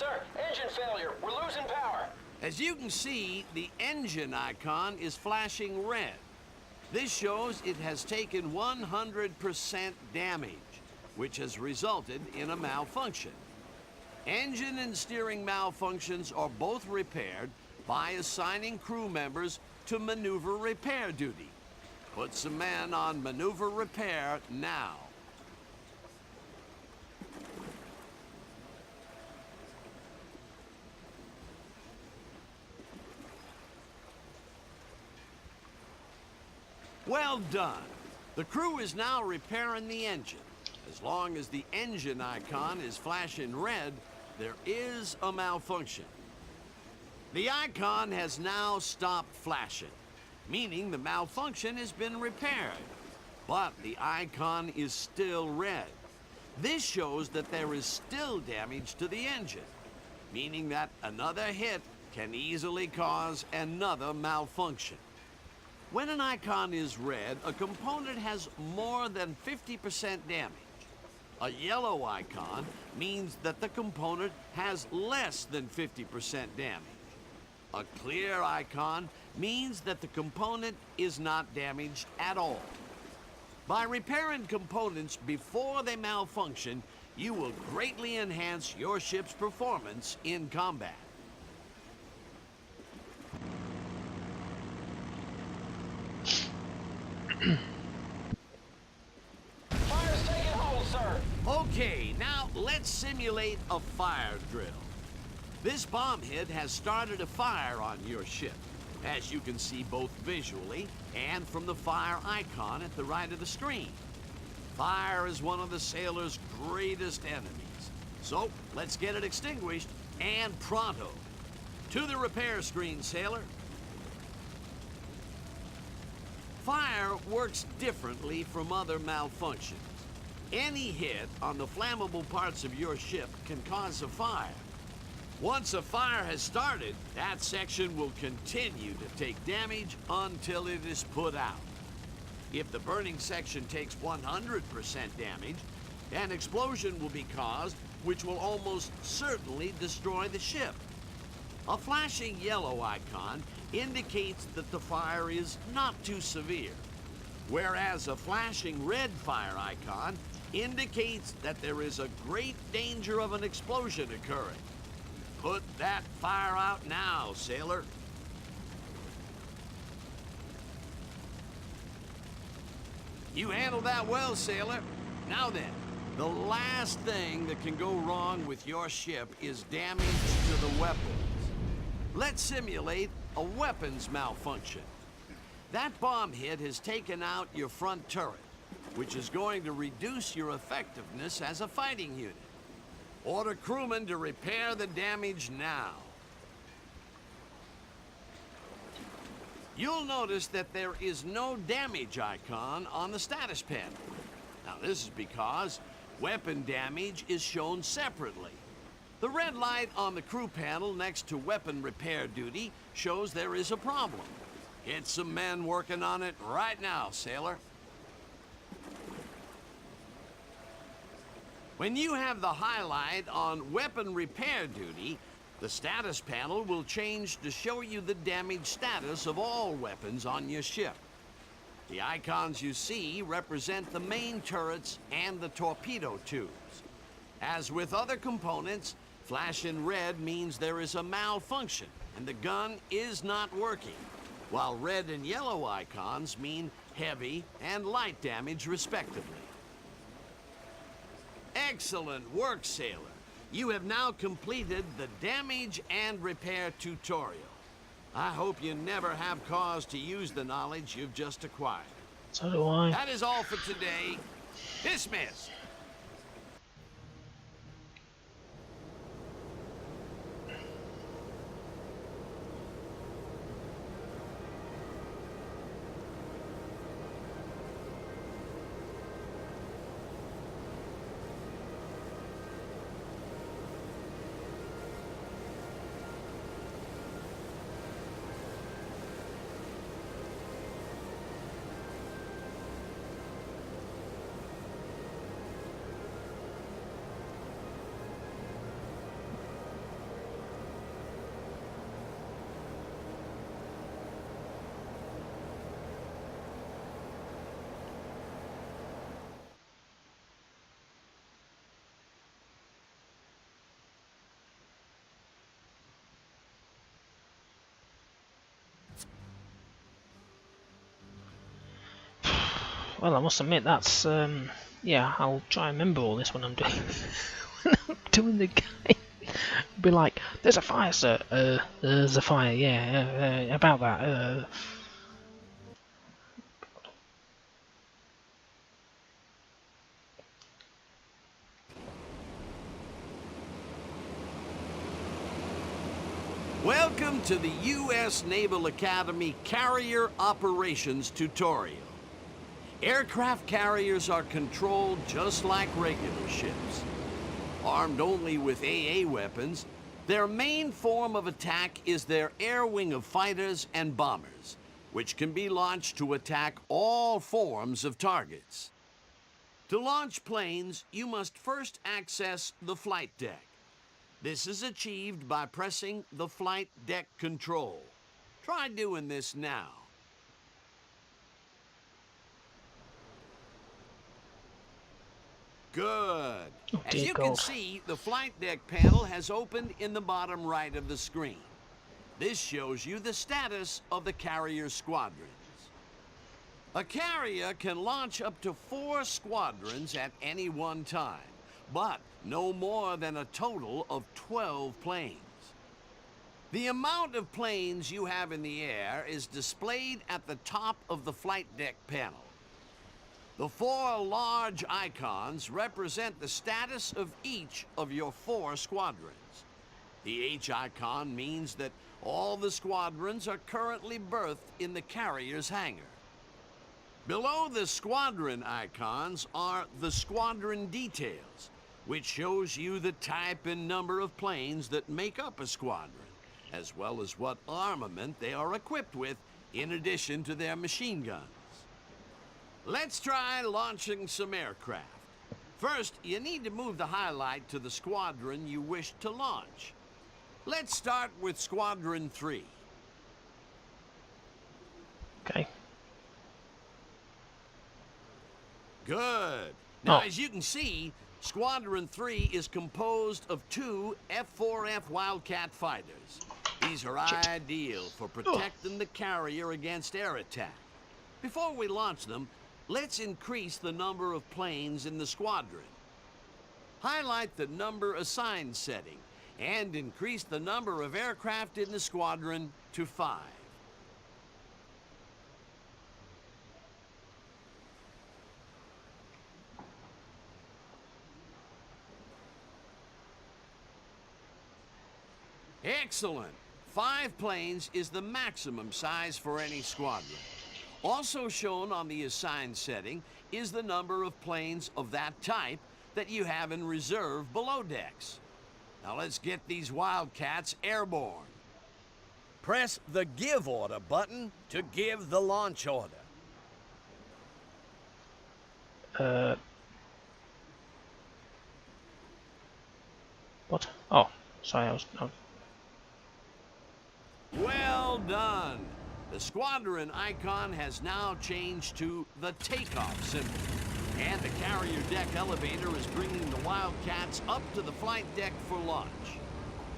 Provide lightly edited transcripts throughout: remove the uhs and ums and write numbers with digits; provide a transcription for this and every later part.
Sir, engine failure. We're losing power. As you can see, the engine icon is flashing red. This shows it has taken 100% damage, which has resulted in a malfunction. Engine and steering malfunctions are both repaired by assigning crew members to maneuver repair duty. Put some men on maneuver repair now. Well done. The crew is now repairing the engine. As long as the engine icon is flashing red, there is a malfunction. The icon has now stopped flashing, meaning the malfunction has been repaired. But the icon is still red. This shows that there is still damage to the engine, meaning that another hit can easily cause another malfunction. When an icon is red, a component has more than 50% damage. A yellow icon means that the component has less than 50% damage. A clear icon means that the component is not damaged at all. By repairing components before they malfunction, you will greatly enhance your ship's performance in combat. Fire's taking hold, sir. Okay, now let's simulate a fire drill. This bomb hit has started a fire on your ship, as you can see both visually and from the fire icon at the right of the screen. Fire is one of the sailor's greatest enemies. So let's get it extinguished, and pronto. To the repair screen, sailor. Fire works differently from other malfunctions. Any hit on the flammable parts of your ship can cause a fire. Once a fire has started, that section will continue to take damage until it is put out. If the burning section takes 100% damage, an explosion will be caused, which will almost certainly destroy the ship. A flashing yellow icon indicates that the fire is not too severe, whereas a flashing red fire icon indicates that there is a great danger of an explosion occurring. Put that fire out now, sailor. You handled that well, sailor. Now then, the last thing that can go wrong with your ship is damage to the weapons. Let's simulate a weapons malfunction. That bomb hit has taken out your front turret, which is going to reduce your effectiveness as a fighting unit. Order crewmen to repair the damage now. You'll notice that there is no damage icon on the status panel. Now this is because weapon damage is shown separately. The red light on the crew panel next to weapon repair duty shows there is a problem. Get some men working on it right now, sailor. When you have the highlight on weapon repair duty, the status panel will change to show you the damage status of all weapons on your ship. The icons you see represent the main turrets and the torpedo tubes. As with other components, flashing red means there is a malfunction and the gun is not working, while red and yellow icons mean heavy and light damage respectively. Excellent work, sailor. You have now completed the damage and repair tutorial. I hope you never have cause to use the knowledge you've just acquired. So do I. That is all for today. Dismissed. Well, I must admit that's yeah. I'll try and remember all this when I'm doing when I'm doing the game. Be like, there's a fire, sir. There's a fire. Yeah, about that. Welcome to the U.S. Naval Academy Carrier Operations Tutorial. Aircraft carriers are controlled just like regular ships. Armed only with AA weapons, their main form of attack is their air wing of fighters and bombers, which can be launched to attack all forms of targets. To launch planes, you must first access the flight deck. This is achieved by pressing the flight deck control. Try doing this now. Good. Oh, As dear you God. can see, the flight deck panel has opened in the bottom right of the screen. This shows you the status of the carrier squadrons. A carrier can launch up to 4 squadrons at any one time, but no more than a total of 12 planes. The amount of planes you have in the air is displayed at the top of the flight deck panel. The 4 large icons represent the status of each of your 4 squadrons. The H icon means that all the squadrons are currently berthed in the carrier's hangar. Below the squadron icons are the squadron details, which shows you the type and number of planes that make up a squadron, as well as what armament they are equipped with in addition to their machine guns. Let's try launching some aircraft. First, you need to move the highlight to the squadron you wish to launch. Let's start with Squadron 3. Okay. Good. Now, Oh. as you can see, Squadron 3 is composed of 2 F-4F Wildcat fighters. These are ideal for protecting the carrier against air attack. Before we launch them, let's increase the number of planes in the squadron. Highlight the number assigned setting and increase the number of aircraft in the squadron to 5. Excellent. 5 planes is the maximum size for any squadron. Also shown on the assigned setting is the number of planes of that type that you have in reserve below decks. Now let's get these Wildcats airborne. Press the Give Order button to give the launch order. What? Oh, sorry, I was Well done. The squadron icon has now changed to the takeoff symbol. And the carrier deck elevator is bringing the Wildcats up to the flight deck for launch.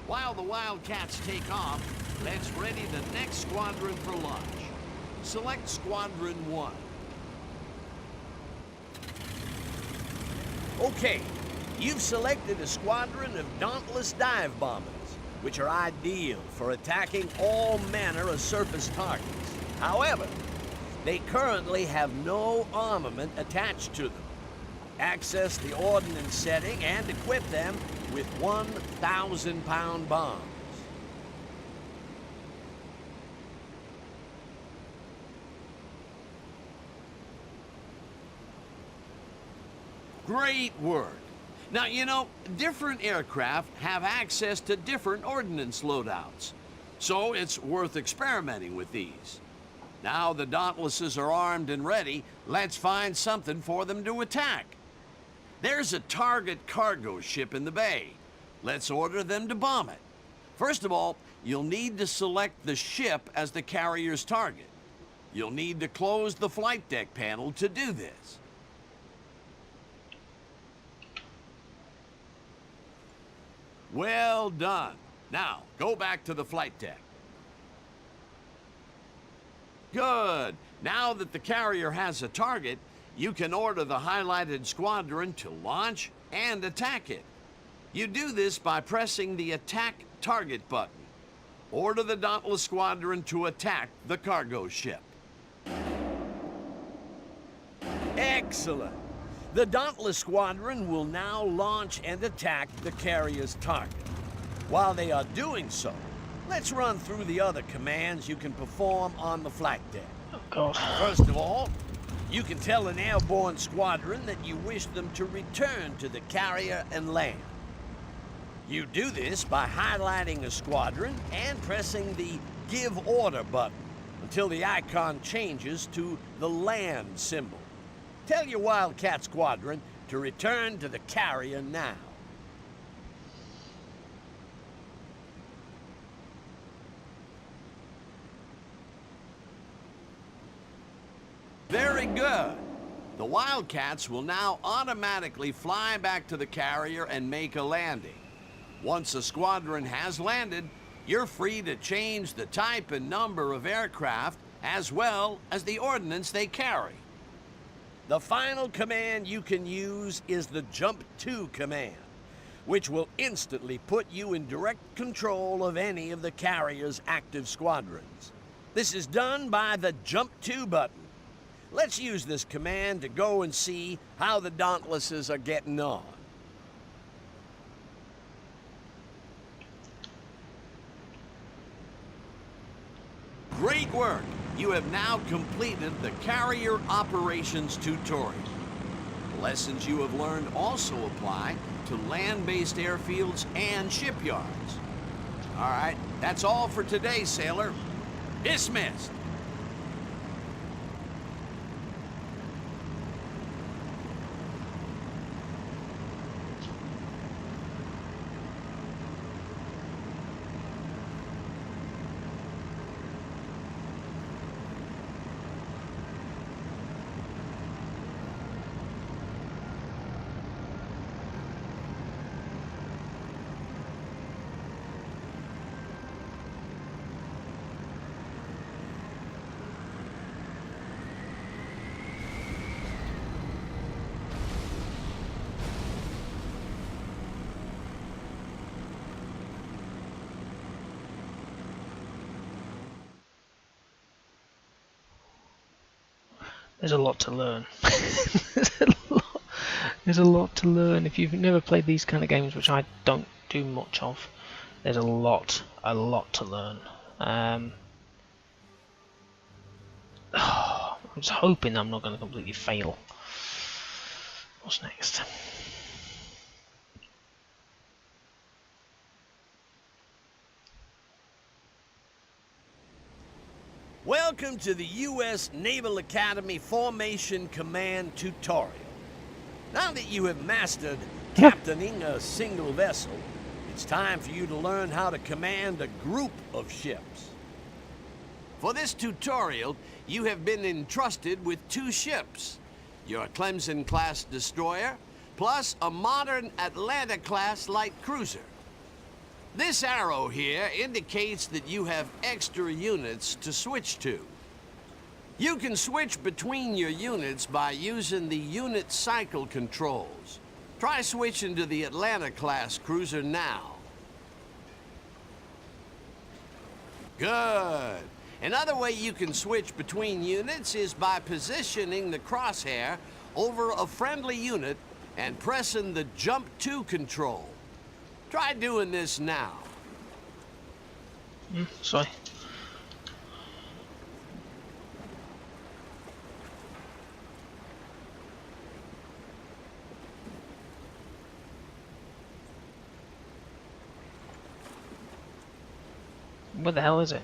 While the Wildcats take off, let's ready the next squadron for launch. Select Squadron 1. Okay, you've selected a squadron of dauntless dive bombers, which are ideal for attacking all manner of surface targets. However, they currently have no armament attached to them. Access the ordnance setting and equip them with 1,000-pound bombs. Great work. Now, you know, different aircraft have access to different ordnance loadouts, so it's worth experimenting with these. Now the Dauntlesses are armed and ready, let's find something for them to attack. There's a target cargo ship in the bay. Let's order them to bomb it. First of all, you'll need to select the ship as the carrier's target. You'll need to close the flight deck panel to do this. Well done. Now, go back to the flight deck. Good. Now that the carrier has a target, you can order the highlighted squadron to launch and attack it. You do this by pressing the Attack Target button. Order the Dauntless Squadron to attack the cargo ship. Excellent! The Dauntless Squadron will now launch and attack the carrier's target. While they are doing so, let's run through the other commands you can perform on the flight deck. Oh God. First of all, you can tell an airborne squadron that you wish them to return to the carrier and land. You do this by highlighting a squadron and pressing the Give Order button until the icon changes to the land symbol. Tell your Wildcat squadron to return to the carrier now. Very good. The Wildcats will now automatically fly back to the carrier and make a landing. Once a squadron has landed, you're free to change the type and number of aircraft as well as the ordnance they carry. The final command you can use is the Jump To command, which will instantly put you in direct control of any of the carrier's active squadrons. This is done by the Jump To button. Let's use this command to go and see how the Dauntlesses are getting on. Great work! You have now completed the Carrier Operations tutorial. The lessons you have learned also apply to land-based airfields and shipyards. All right, that's all for today, sailor. Dismissed! There's a lot to learn. There's a lot to learn. If you've never played these kind of games, which I don't do much of, there's a lot to learn. I'm just hoping I'm not going to completely fail. What's next? Welcome to the U.S. Naval Academy Formation Command Tutorial. Now that you have mastered captaining a single vessel, it's time for you to learn how to command a group of ships. For this tutorial, you have been entrusted with 2 ships, your Clemson-class destroyer, plus a modern Atlanta-class light cruiser. This arrow here indicates that you have extra units to switch to. You can switch between your units by using the unit cycle controls. Try switching to the Atlanta-class cruiser now. Good. Another way you can switch between units is by positioning the crosshair over a friendly unit and pressing the Jump To control. Try doing this now. Sorry. What the hell is it?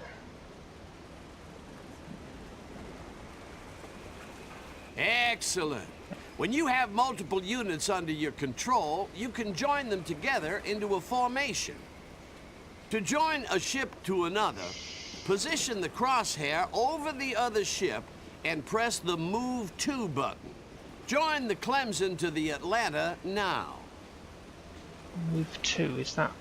Excellent. When you have multiple units under your control, you can join them together into a formation. To join a ship to another, position the crosshair over the other ship and press the Move To button. Join the Clemson to the Atlanta now. Move to, is that?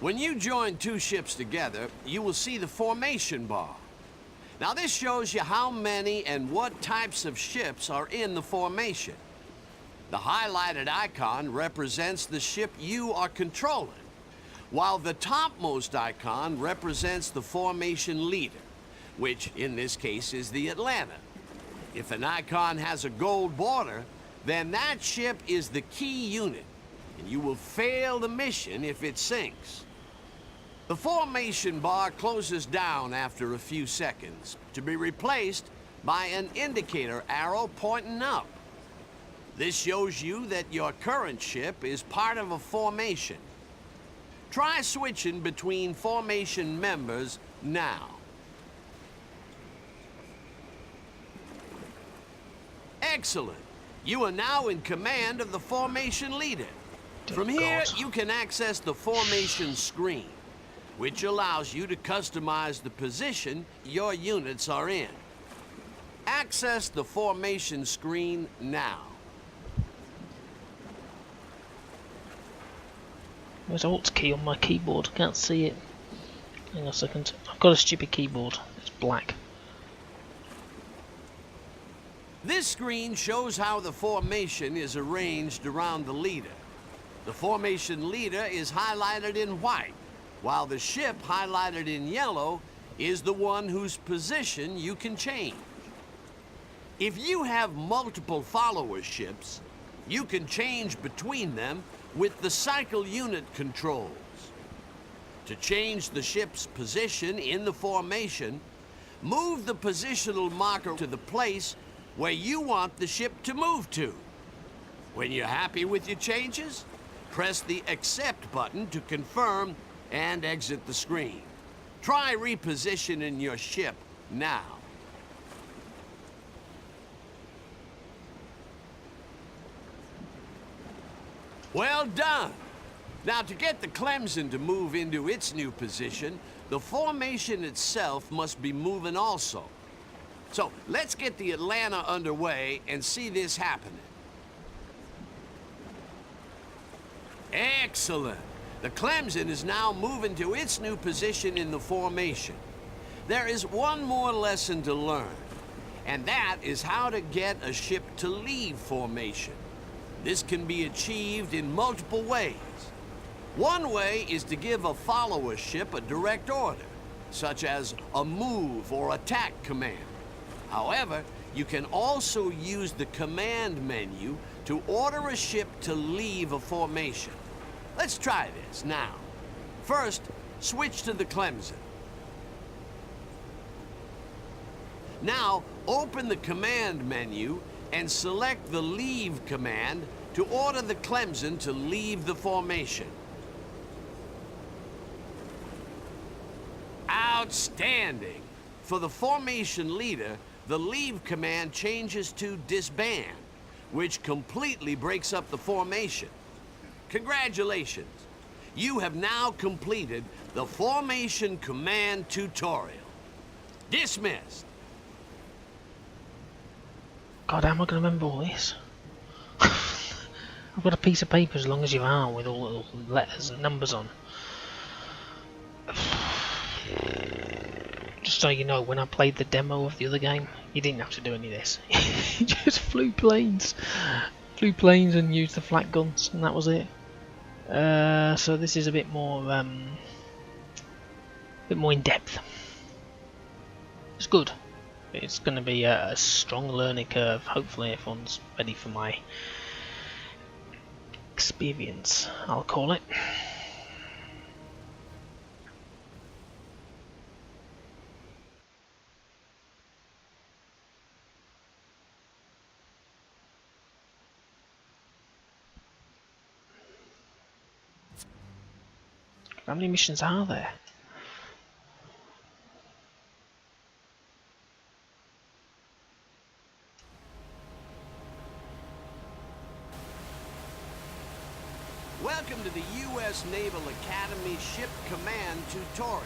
When you join two ships together, you will see the formation bar. Now this shows you how many and what types of ships are in the formation. The highlighted icon represents the ship you are controlling, while the topmost icon represents the formation leader, which in this case is the Atlanta. If an icon has a gold border, then that ship is the key unit, and you will fail the mission if it sinks. The formation bar closes down after a few seconds, to be replaced by an indicator arrow pointing up. This shows you that your current ship is part of a formation. Try switching between formation members now. Excellent. You are now in command of the formation leader. From here, you can access the formation screen, which allows you to customize the position your units are in. Access the formation screen now. There's Alt key on my keyboard, can't see it. Hang on a second. I've got a stupid keyboard. It's black. This screen shows how the formation is arranged around the leader. The formation leader is highlighted in white, while the ship highlighted in yellow is the one whose position you can change. If you have multiple follower ships, you can change between them with the cycle unit controls. To change the ship's position in the formation, move the positional marker to the place where you want the ship to move to. When you're happy with your changes, press the Accept button to confirm and exit the screen. Try repositioning your ship now. Well done! Now to get the Clemson to move into its new position, the formation itself must be moving also. So let's get the Atlanta underway and see this happening. Excellent! The Clemson is now moving to its new position in the formation. There is one more lesson to learn, and that is how to get a ship to leave formation. This can be achieved in multiple ways. One way is to give a follower ship a direct order, such as a move or attack command. However, you can also use the command menu to order a ship to leave a formation. Let's try this now. First, switch to the Clemson. Now, open the command menu and select the Leave command to order the Clemson to leave the formation. Outstanding! For the formation leader, the Leave command changes to Disband, which completely breaks up the formation. Congratulations! You have now completed the Formation Command tutorial. Dismissed! God, how am I going to remember all this? I've got a piece of paper as long as you are with all the little letters and numbers on. Just so you know, when I played the demo of the other game, you didn't have to do any of this. You just flew planes and used the flak guns, and that was it. So this is a bit more in depth. It's good. It's going to be a strong learning curve. Hopefully everyone's ready for my experience, I'll call it. How many missions are there? Welcome to the U.S. Naval Academy Ship Command tutorial.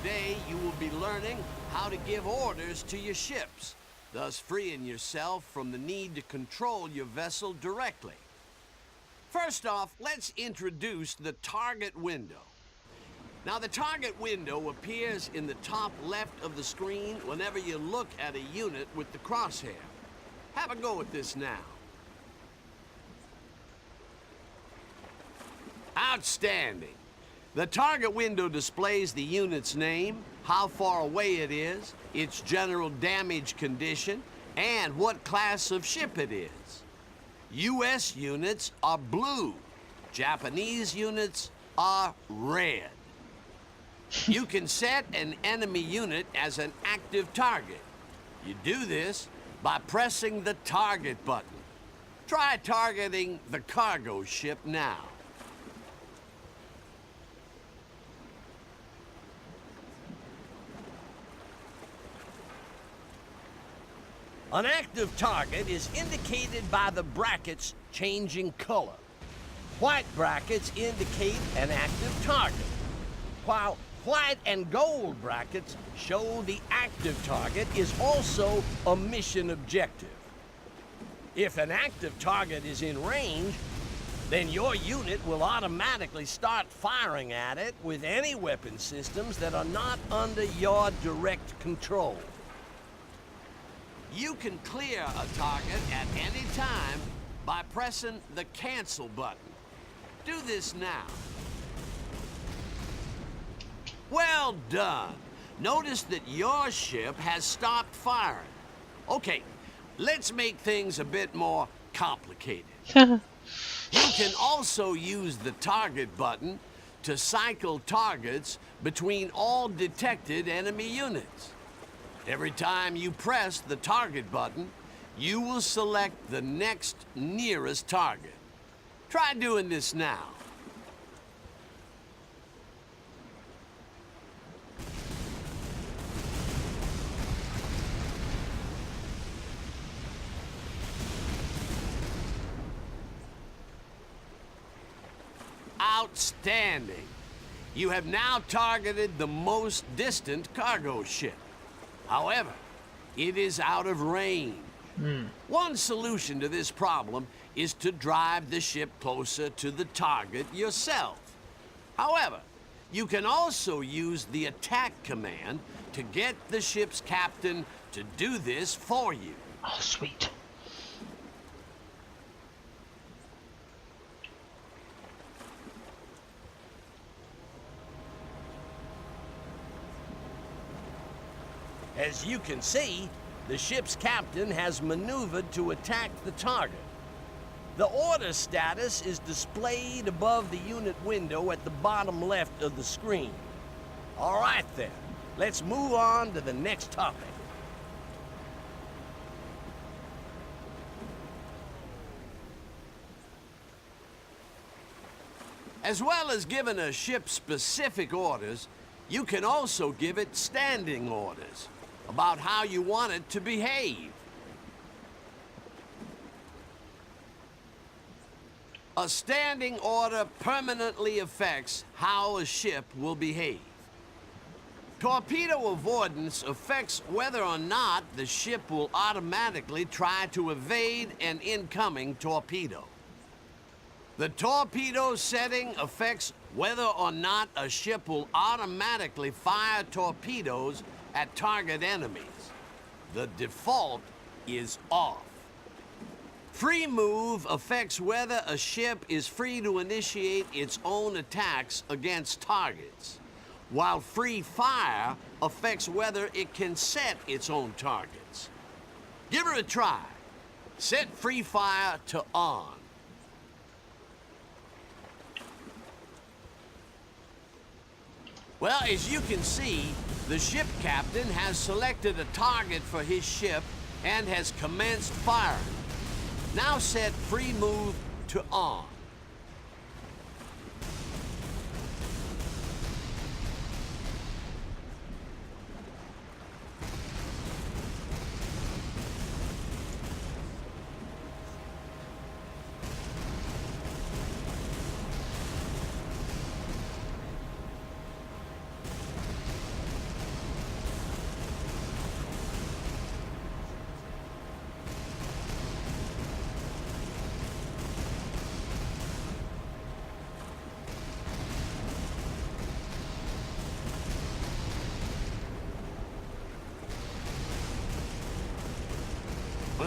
Today you will be learning how to give orders to your ships, thus freeing yourself from the need to control your vessel directly. First off, let's introduce the target window. Now, the target window appears in the top left of the screen whenever you look at a unit with the crosshair. Have a go at this now. Outstanding. The target window displays the unit's name, how far away it is, its general damage condition, and what class of ship it is. US units are blue. Japanese units are red. You can set an enemy unit as an active target. You do this by pressing the target button. Try targeting the cargo ship now. An active target is indicated by the brackets changing color. White brackets indicate an active target, while white and gold brackets show the active target is also a mission objective. If an active target is in range, then your unit will automatically start firing at it with any weapon systems that are not under your direct control. You can clear a target at any time by pressing the cancel button. Do this now. Well done. Notice that your ship has stopped firing. Okay, let's make things a bit more complicated. You can also use the target button to cycle targets between all detected enemy units. Every time you press the target button, you will select the next nearest target. Try doing this now. Outstanding. You have now targeted the most distant cargo ship. However, it is out of range. One solution to this problem is to drive the ship closer to the target yourself. However, you can also use the attack command to get the ship's captain to do this for you. Oh, sweet. As you can see, the ship's captain has maneuvered to attack the target. The order status is displayed above the unit window at the bottom left of the screen. All right then, let's move on to the next topic. As well as giving a ship specific orders, you can also give it standing orders about how you want it to behave. A standing order permanently affects how a ship will behave. Torpedo avoidance affects whether or not the ship will automatically try to evade an incoming torpedo. The torpedo setting affects whether or not a ship will automatically fire torpedoes at target enemies. The default is off. Free move affects whether a ship is free to initiate its own attacks against targets, while free fire affects whether it can set its own targets. Give her a try. Set free fire to on. Well, as you can see, the ship captain has selected a target for his ship and has commenced firing. Now set free move to on.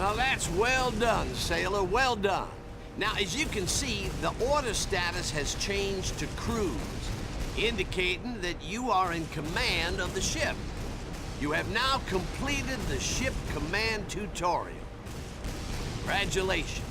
Well, that's well done, sailor, well done. Now, as you can see, the order status has changed to cruise, indicating that you are in command of the ship. You have now completed the ship command tutorial. Congratulations.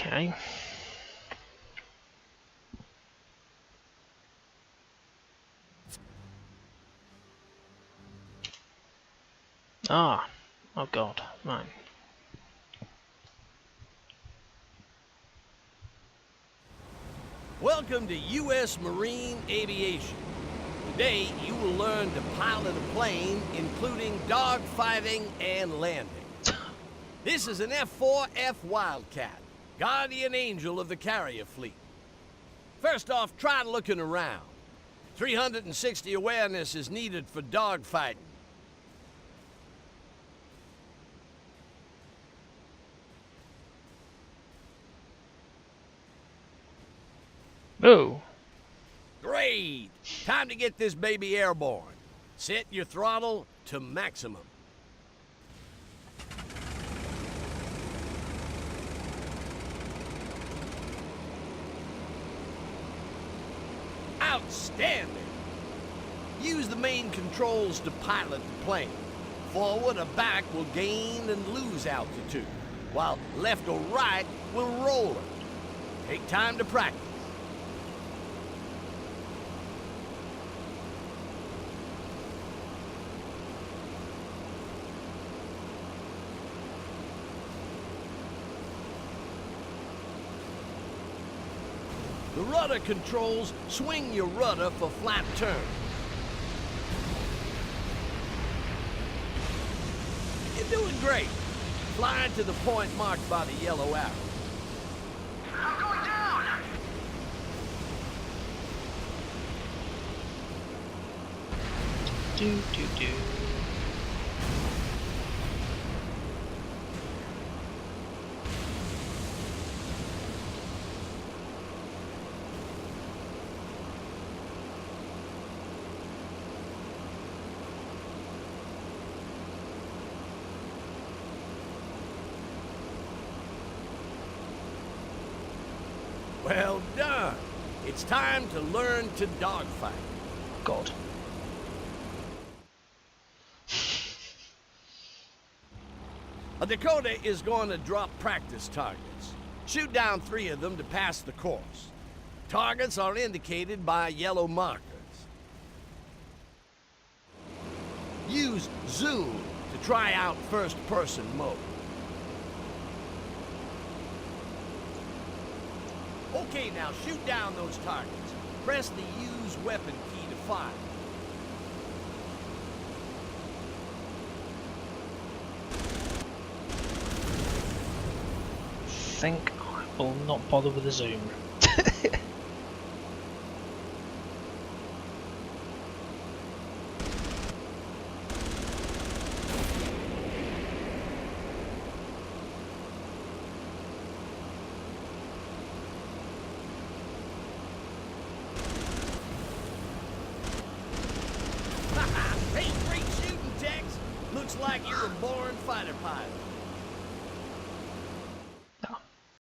Okay. Ah. Oh God. Right. Welcome to U.S. Marine Aviation. Today, you will learn to pilot a plane, including dogfighting and landing. This is an F-4F Wildcat, guardian angel of the carrier fleet. First off, try looking around. 360 awareness is needed for dogfighting. Oh. Great! Time to get this baby airborne. Set your throttle to maximum. Outstanding! Use the main controls to pilot the plane. Forward or back will gain and lose altitude, while left or right will roll it. Take time to practice. The rudder controls swing your rudder for flat turn. You're doing great. Fly to the point marked by the yellow arrow. I'm going down! Do. Well done. It's time to learn to dogfight. God. A Dakota is going to drop practice targets. Shoot down 3 of them to pass the course. Targets are indicated by yellow markers. Use zoom to try out first-person mode. Okay, now shoot down those targets. Press the use weapon key to fire. Think I will not bother with the zoom. Hey, great shooting, Tex. Looks like you're a born fighter pilot.